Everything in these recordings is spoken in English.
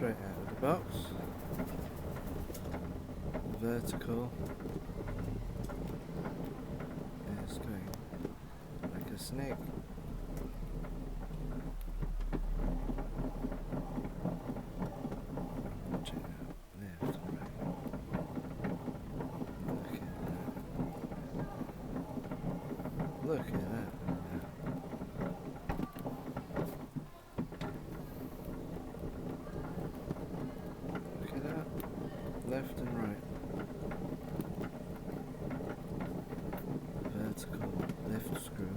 straight out of the box. Vertical is going like a snake. Check it out, left and right. Look at that. Look at that. Look at that. Left and right. Vertical left screw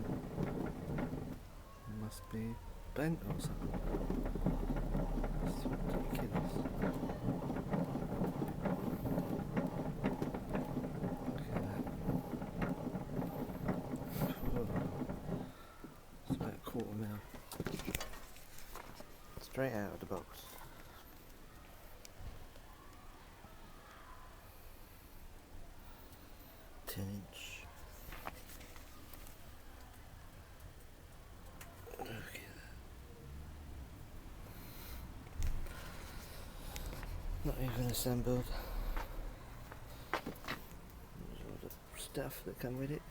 must be bent or something. It's ridiculous. Look at that. Oh, it's about a quarter mil. Straight out of the box. Inch. Look at that. Not even assembled. There's all the stuff that come with it.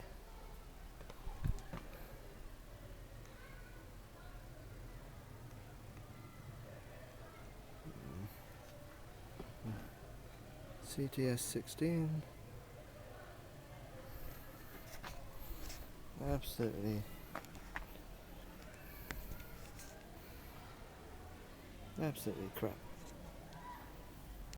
CTS 16. Absolutely crap.